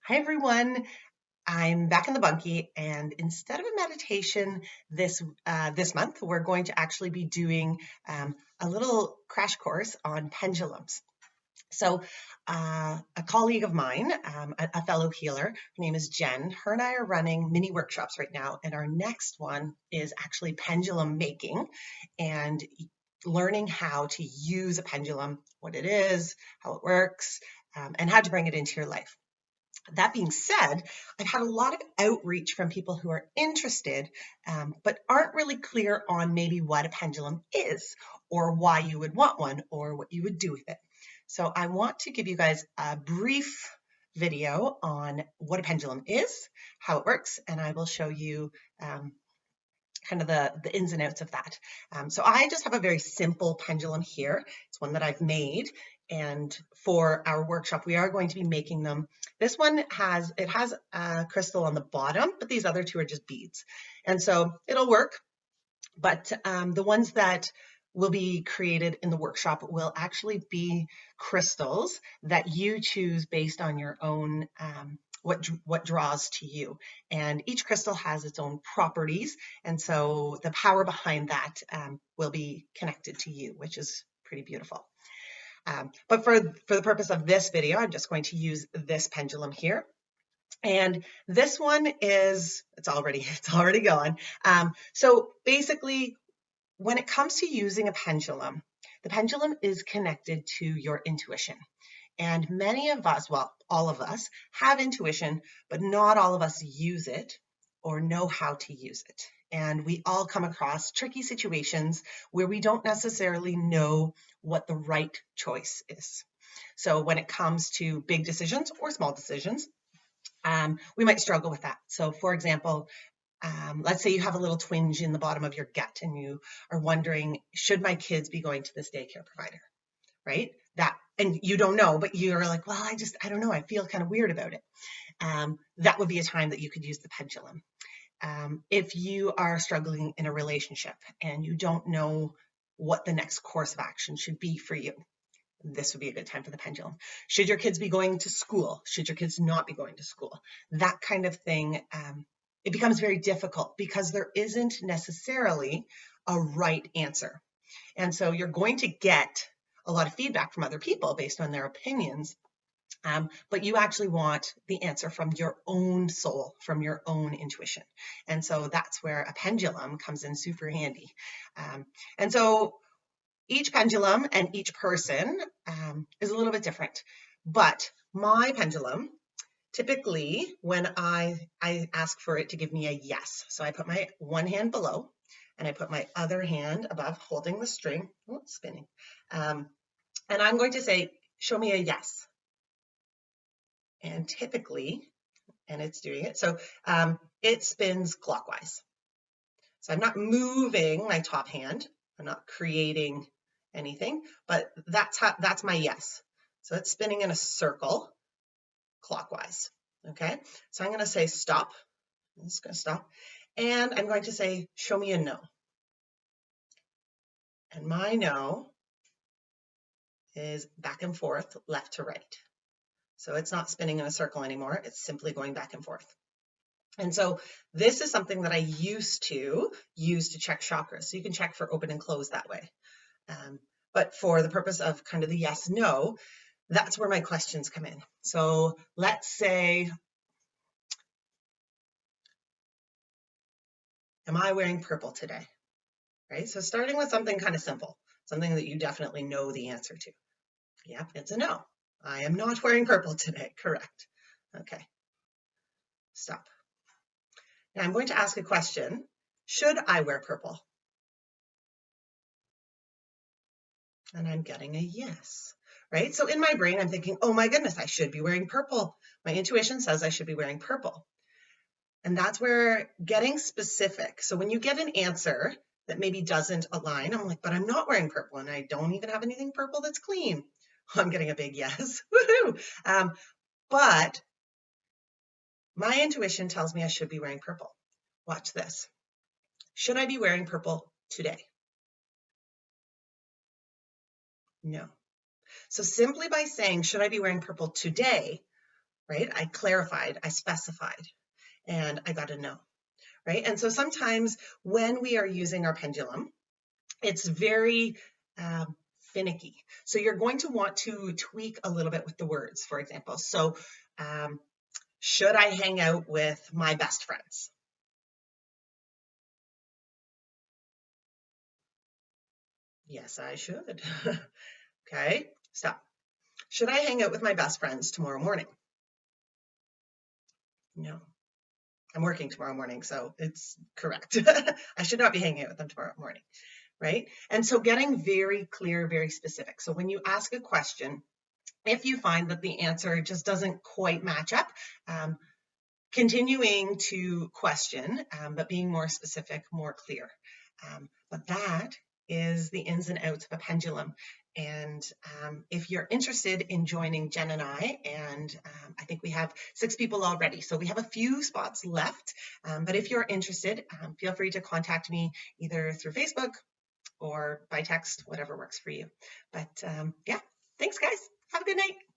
Hi everyone, I'm back in the bunkie, and instead of a meditation this month, we're going to actually be doing a little crash course on pendulums. So, a colleague of mine, a fellow healer, her name is Jen. Her and I are running mini workshops right now, and our next one is actually pendulum making and learning how to use a pendulum, what it is, how it works, and how to bring it into your life. That being said, I've had a lot of outreach from people who are interested, but aren't really clear on maybe what a pendulum is, or why you would want one, or what you would do with it. So I want to give you guys a brief video on what a pendulum is, how it works, and I will show you kind of the ins and outs of that. So I just have a very simple pendulum here. It's one that I've made. And for our workshop, we are going to be making them. This one has a crystal on the bottom, but these other two are just beads. And so it'll work. But the ones that will be created in the workshop will actually be crystals that you choose based on your own what draws to you. And each crystal has its own properties, and so the power behind that will be connected to you, which is pretty beautiful. But for the purpose of this video, I'm just going to use this pendulum here. And this one is, it's already going. So basically, when it comes to using a pendulum, the pendulum is connected to your intuition. And many of us, well, all of us have intuition, but not all of us use it or know how to use it. And we all come across tricky situations where we don't necessarily know what the right choice is. So when it comes to big decisions or small decisions, we might struggle with that. So for example, let's say you have a little twinge in the bottom of your gut and you are wondering, should my kids be going to this daycare provider, right? And you don't know, but you're like, well, I don't know. I feel kind of weird about it. That would be a time that you could use the pendulum. If you are struggling in a relationship and you don't know what the next course of action should be for you, this would be a good time for the pendulum. Should your kids be going to school? Should your kids not be going to school? That kind of thing. It becomes very difficult because there isn't necessarily a right answer. And so you're going to get a lot of feedback from other people based on their opinions. But you actually want the answer from your own soul, from your own intuition. And so that's where a pendulum comes in super handy. And so each pendulum and each person is a little bit different. But my pendulum, typically when I ask for it to give me a yes. So I put my one hand below and I put my other hand above holding the string, spinning. And I'm going to say, show me a yes. And typically, and it's doing it, so it spins clockwise. So I'm not moving my top hand. I'm not creating anything, but that's my yes. So it's spinning in a circle clockwise. Okay, so I'm going to say stop. I'm just going to stop. And I'm going to say, show me a no. And my no is back and forth, left to right. So it's not spinning in a circle anymore. It's simply going back and forth. And so this is something that I used to use to check chakras. So you can check for open and close that way. But for the purpose of kind of the yes, no, that's where my questions come in. So let's say, am I wearing purple today? Right? So starting with something kind of simple, something that you definitely know the answer to. Yep, it's a no. I am not wearing purple today. Correct. Okay. Stop. Now I'm going to ask a question. Should I wear purple? And I'm getting a yes, right? So in my brain, I'm thinking, oh my goodness, I should be wearing purple. My intuition says I should be wearing purple. And that's where getting specific. So when you get an answer that maybe doesn't align, I'm like, but I'm not wearing purple and I don't even have anything purple that's clean. I'm getting a big yes. Woohoo! But my intuition tells me I should be wearing purple. Watch this. Should I be wearing purple today? No. So simply by saying, should I be wearing purple today? right? I clarified, I specified, and I got a no, right? And so sometimes when we are using our pendulum, it's very finicky. So you're going to want to tweak a little bit with the words, for example. So, should I hang out with my best friends? Yes, I should. Okay, stop. Should I hang out with my best friends tomorrow morning? No, I'm working tomorrow morning, so it's correct. I should not be hanging out with them tomorrow morning, right? And so getting very clear, very specific. So when you ask a question, if you find that the answer just doesn't quite match up, um, continuing to question, but being more specific, more clear. But that is the ins and outs of a pendulum. And if you're interested in joining Jen and I think we have 6 people already, so we have a few spots left. But if you're interested, feel free to contact me either through Facebook or by text, whatever works for you. But yeah, thanks, guys. Have a good night.